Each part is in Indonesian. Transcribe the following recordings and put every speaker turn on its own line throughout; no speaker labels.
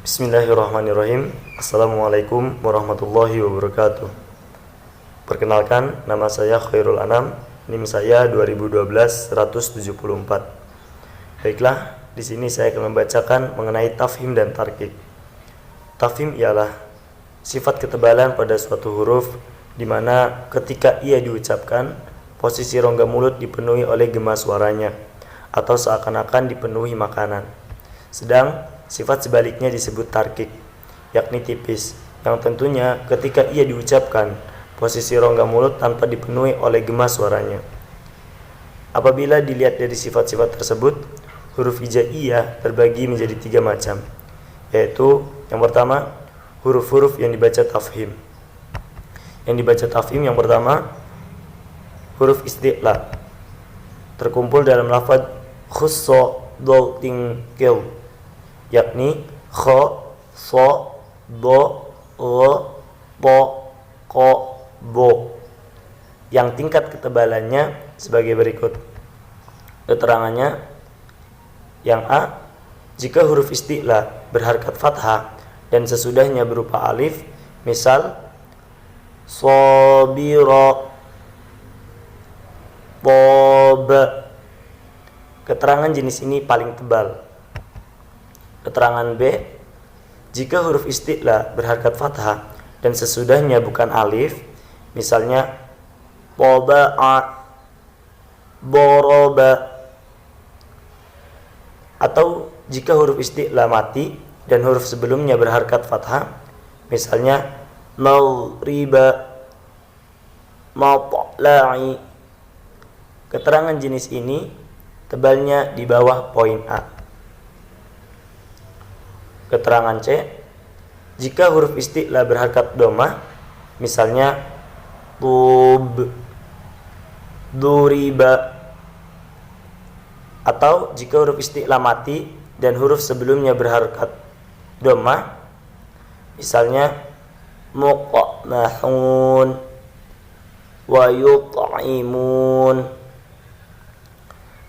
Bismillahirrahmanirrahim. Assalamualaikum warahmatullahi wabarakatuh. Perkenalkan, nama saya Khairul Anam. NIM saya 2012-174. Baiklah, di sini saya akan membacakan mengenai tafhim dan tarkik. Tafhim ialah sifat ketebalan pada suatu huruf di mana ketika ia diucapkan, posisi rongga mulut dipenuhi oleh gema suaranya atau seakan-akan dipenuhi makanan. Sedang sifat sebaliknya disebut tarkik, yakni tipis, yang tentunya ketika ia diucapkan, posisi rongga mulut tanpa dipenuhi oleh gema suaranya. Apabila dilihat dari sifat-sifat tersebut, huruf hijaiyah terbagi menjadi 3 macam, yaitu yang pertama, huruf-huruf yang dibaca tafhim. Yang dibaca tafhim yang pertama, huruf isti'la, terkumpul dalam lafaz khusso douting kill, yakni kho, so, do, lo, po, ko, bo, yang tingkat ketebalannya sebagai berikut. Keterangannya, yang A, jika huruf isti'la berharkat fathah dan sesudahnya berupa alif, misal sobiro, toba, keterangan jenis ini paling tebal. Keterangan B, jika huruf isti'la berharkat fathah dan sesudahnya bukan alif, misalnya toba'a, boroba, atau jika huruf isti'la mati dan huruf sebelumnya berharkat fathah, misalnya maghriba, matla'i. Keterangan jenis ini tebalnya di bawah poin A. Keterangan C, jika huruf isti'la berharkat dhammah, misalnya tub, duriba, atau jika huruf isti'la mati dan huruf sebelumnya berharkat dhammah, misalnya muqnahun wa yut'imun.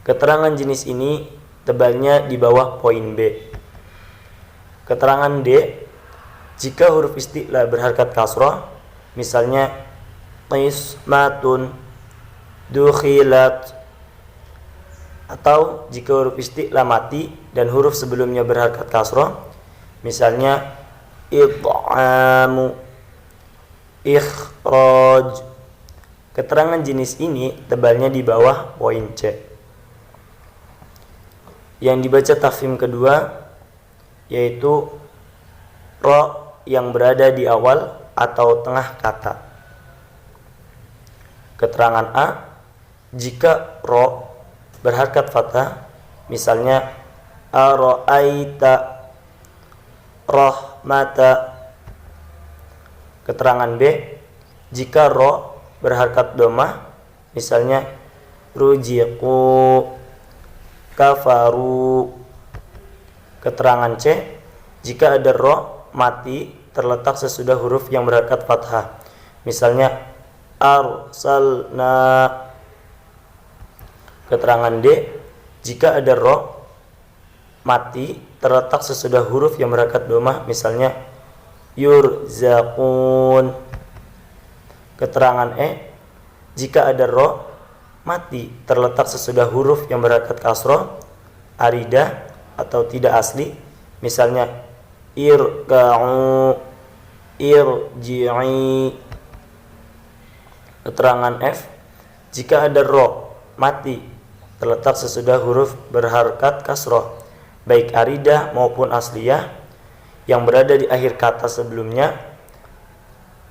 Keterangan jenis ini tebalnya di bawah poin B. Keterangan D, jika huruf isti'la berharkat kasrah, misalnya qismatun, dukhilat, atau jika huruf isti'la mati dan huruf sebelumnya berharkat kasrah, misalnya it'amu, ikhraj. Keterangan jenis ini tebalnya di bawah poin C. Yang dibaca tafhim kedua yaitu ro yang berada di awal atau tengah kata. Keterangan A, jika ro berharkat fathah, misalnya ara'aita, rahmata. Keterangan B, jika ro berharkat dhammah, misalnya rujiqu, kafaru. Keterangan C, jika ada ro mati terletak sesudah huruf yang berharkat fathah, misalnya arsalna. Keterangan D, jika ada ro mati terletak sesudah huruf yang berharkat dhammah, misalnya yurzaqun. Keterangan E, jika ada ro mati terletak sesudah huruf yang berharkat kasroh, aridah atau tidak asli, misalnya irka'u, irji'i. Keterangan F, jika ada ro mati terletak sesudah huruf berharkat kasroh, baik aridah maupun asliyah, yang berada di akhir kata sebelumnya,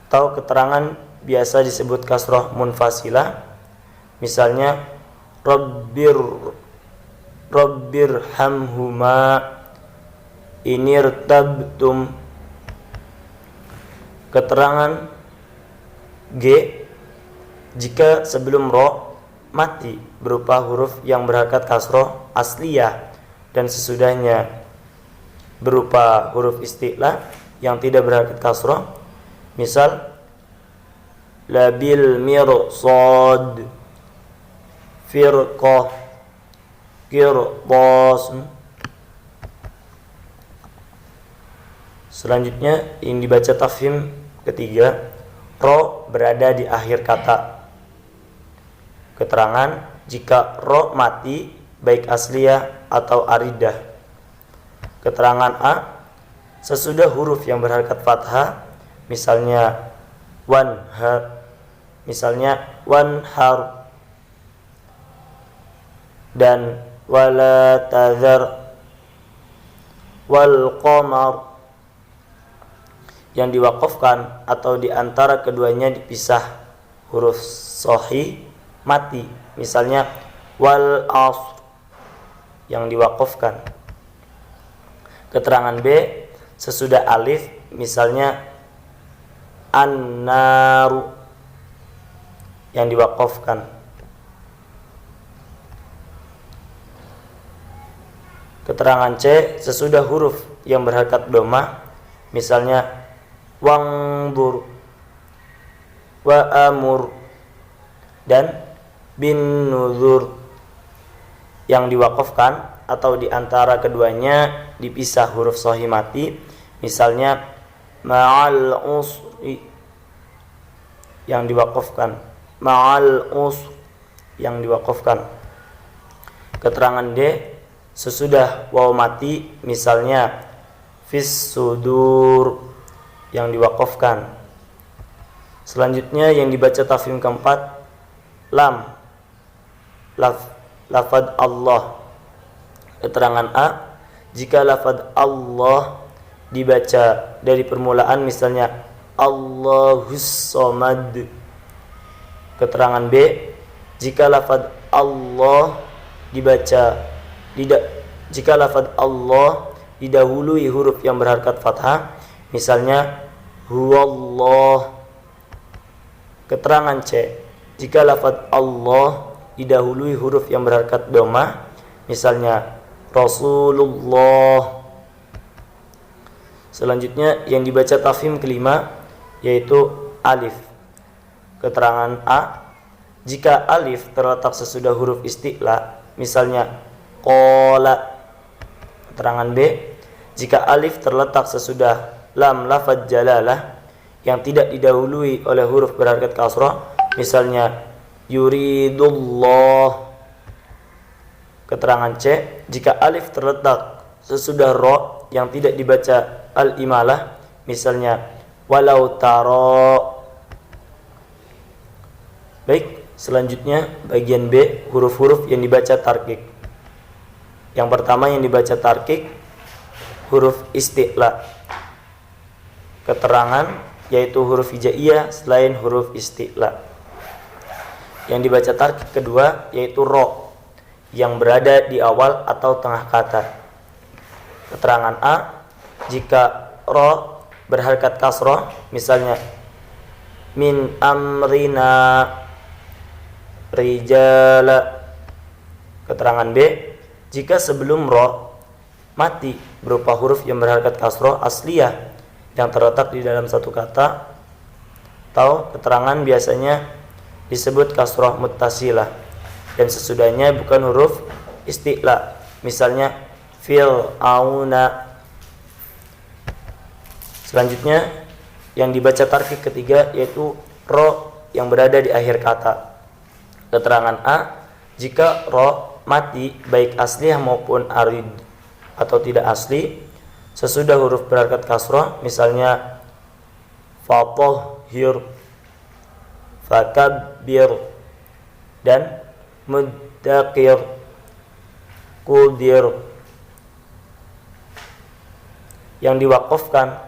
atau keterangan biasa disebut kasroh munfasilah, misalnya rabbirhamhuma inirtabtum. Keterangan G, jika sebelum ro mati berupa huruf yang berharkat kasroh asliyah dan sesudahnya berupa huruf isti'la yang tidak berharkat kasroh, misal labil mirsad, firqah, qirtas. Selanjutnya yang dibaca tafhim ketiga, ro berada di akhir kata. Keterangan jika ro mati baik asliyah atau aridah. Keterangan A, sesudah huruf yang berharakat fathah, misalnya wanhar dan wala tazar wal qamar, yang diwaqafkan atau di antara keduanya dipisah huruf sahih mati, misalnya wal asr yang diwaqafkan. Keterangan B, sesudah alif, misalnya an-naru yang diwaqafkan. Keterangan C, sesudah huruf yang berharakat dhammah, misalnya wangdur, wa amur dan bin nuzur yang diwaqafkan atau di antara keduanya dipisah huruf sahih mati, misalnya ma'al usri yang diwaqafkan, ma'al usr yang diwaqafkan. Keterangan D, sesudah waw mati, misalnya fis sudur yang diwaqafkan. Selanjutnya yang dibaca tafhim keempat, lam lafad Allah. Keterangan A, jika lafad Allah dibaca dari permulaan, misalnya Allahus Somad. Keterangan B, jika lafad Allah didahului huruf yang berharakat fathah, misalnya huwallah. Keterangan C, jika lafaz Allah didahului huruf yang berharakat dhammah, misalnya Rasulullah. Selanjutnya yang dibaca tafhim kelima, yaitu alif. Keterangan A, jika alif terletak sesudah huruf isti'la, misalnya qala. Keterangan B, jika alif terletak sesudah lam lafaz jalalah yang tidak didahului oleh huruf berharakat kasrah, misalnya yuridullah. Keterangan C, jika alif terletak sesudah ro yang tidak dibaca al-imalah, misalnya walau taro. Baik, selanjutnya bagian B, huruf-huruf yang dibaca tarkik. Yang pertama yang dibaca tarkik, huruf isti'la. Keterangan yaitu huruf hijaiyah selain huruf isti'la. Yang dibaca tarkik kedua yaitu ro yang berada di awal atau tengah kata. Keterangan A, jika ro berharakat kasrah, misalnya min amrina rijala. Keterangan B, jika sebelum ro mati berupa huruf yang berharakat kasrah asliyah yang terletak di dalam satu kata, atau keterangan biasanya disebut kasrah muttasilah dan sesudahnya bukan huruf isti'la, misalnya fil auna. Selanjutnya yang dibaca tarkik ketiga yaitu ro yang berada di akhir kata. Keterangan A, jika ro mati baik asliyah maupun arid atau tidak asli sesudah huruf berharakat kasrah, misalnya fatahhir, fakabbir dan muddaqir, qudir. Yang diwaqafkan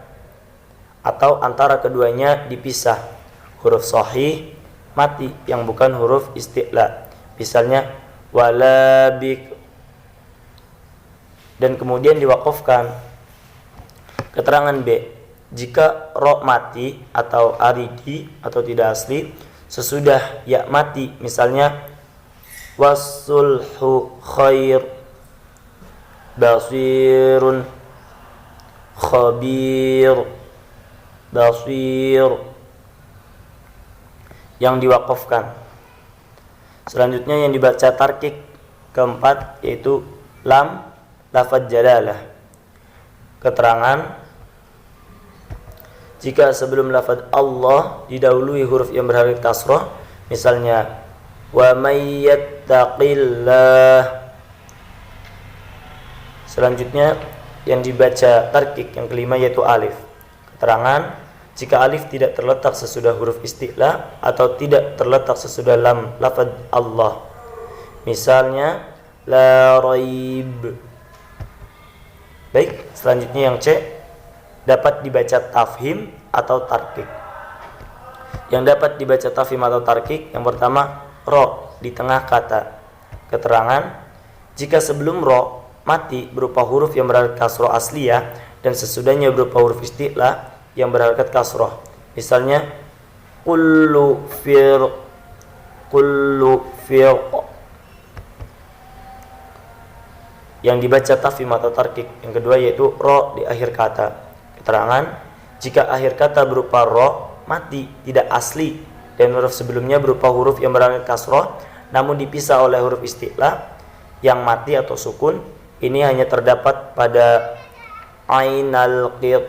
atau antara keduanya dipisah huruf sahih mati yang bukan huruf isti'la, misalnya walabik, dan kemudian diwaqafkan. Keterangan B, jika ro mati atau aridi atau tidak asli sesudah ya mati, misalnya wasulhu khair, basirun, khabir, basir, yang diwaqafkan. Selanjutnya yang dibaca tarkik keempat yaitu lam lafaz jalalah. Keterangan jika sebelum lafaz Allah didahului huruf yang berharakat kasrah, misalnya wa may yattaqillah. Selanjutnya yang dibaca tarkik yang kelima yaitu alif. Keterangan, jika alif tidak terletak sesudah huruf isti'la atau tidak terletak sesudah lam lafaz Allah. Misalnya la raib. Baik, selanjutnya yang C, dapat dibaca tafhim atau tarkik. Yang dapat dibaca tafhim atau tarkik, yang pertama ro di tengah kata. Keterangan, jika sebelum ro mati berupa huruf yang berharakat kasroh asliyah dan sesudahnya berupa huruf isti'la yang berharakat kasroh. Misalnya kullu fir. Yang dibaca tafhim atau tarkik yang kedua yaitu ro di akhir kata. Keterangan, jika akhir kata berupa ro mati tidak asli dan huruf sebelumnya berupa huruf yang berharakat kasroh namun dipisah oleh huruf isti'la yang mati atau sukun, ini hanya terdapat pada ainal qit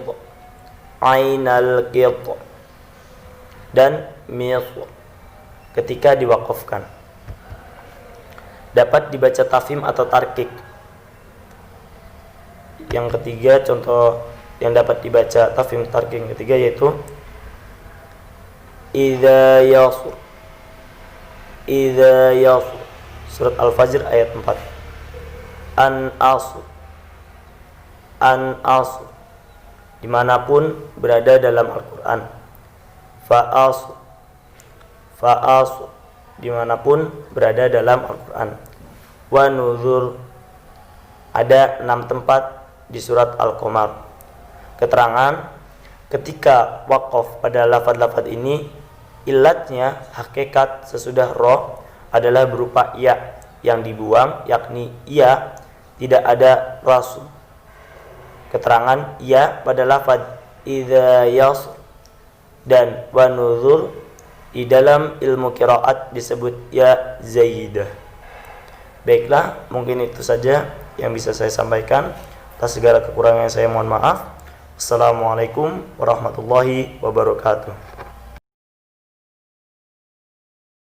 dan mir ketika diwaqafkan. Dapat dibaca tafhim atau tarkik. Yang ketiga, contoh yang dapat dibaca tafhim tarkik yang ketiga yaitu idza yasur surat Al-Fajr ayat 4. An asr dimanapun berada dalam Al-Quran. Fa asr dimanapun berada dalam Al-Quran. Wa nuzur ada 6 tempat di surat Al-Qamar. Keterangan, ketika waqaf pada lafaz-lafaz ini, ilatnya hakikat sesudah ro adalah berupa ya yang dibuang, yakni ya tidak ada rasul. Keterangan, ya pada lafaz idza yasr dan wa nuzur di dalam ilmu qiraat disebut ya zaidah. Baiklah, mungkin itu saja yang bisa saya sampaikan. Atas segala kekurangan saya mohon maaf. Assalamualaikum warahmatullahi wabarakatuh.